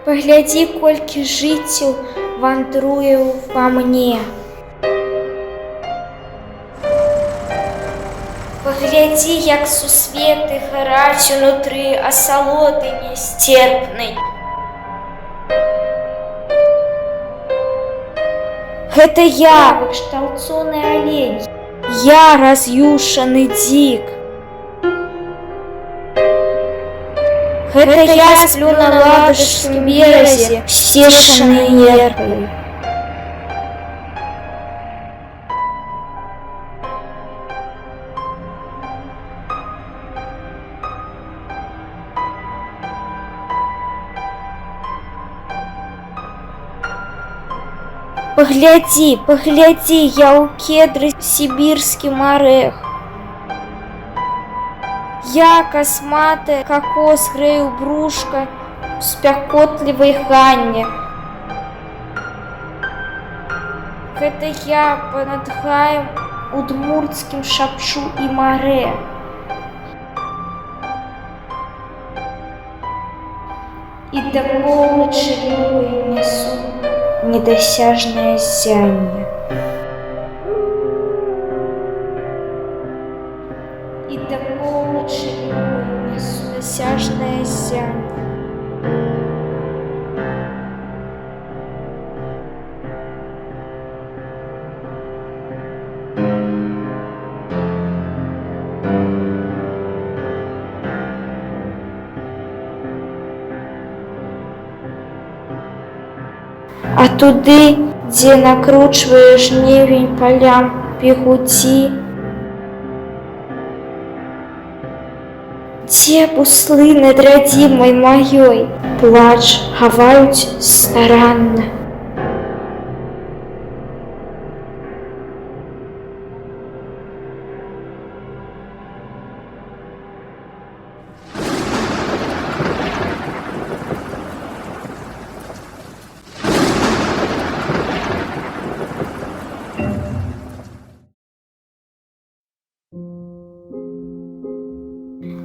Паглядзі, колькі жыццяў вандруе ва мне. Паглядзі, як сусветы гараць унутры асалоды несцерпнай. Гэта я, выкшталцоны алень, я раз'юшаны дзік. Гэта я сплю на ладожскім беразе, сцешаны нервай. Паглядзі, паглядзі, я ў кедры сібірскім арэх. Я касматая кокос грэю брушка ў спякотлівай ганне. Гэта я панад гаем удмурцкім шапчу і марэ. І да поўначы любай несу недосяжное зянье. И до полночи несу недосяжное зянье. А туды, дзе накручвае жнівень палям бегуці, дзе буслы над радзімай маёй плач хаваюць старанна.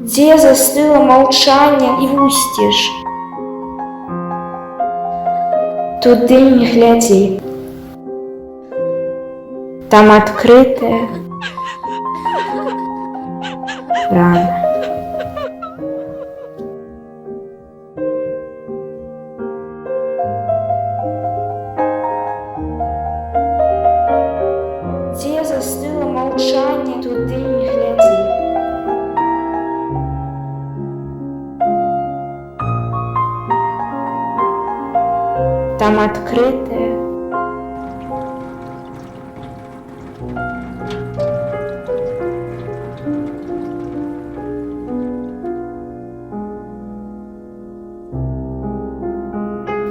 Дзе застыла маўчанне і вусціш. Туды не глядзі. Там адкрытая рана. Дзе застыла маўчанне, туды не глядзі. Там открытая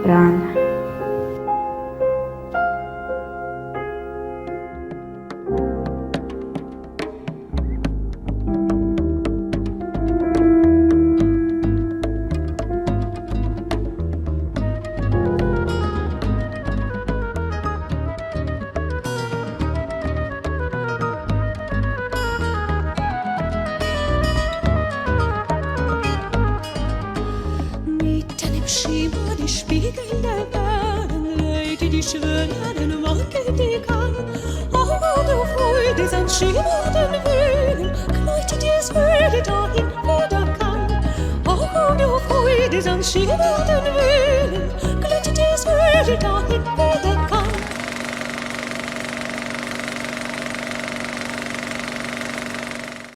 рана. Schimmer, die Spiegel der Bahnen, Leute, die schwören, wanken die kann. Oh, du Freude, sein schimmernden Wehen, knallt dir's Würde dahin, wo da kann. Oh, du Freude, sein schimmernden Wehen,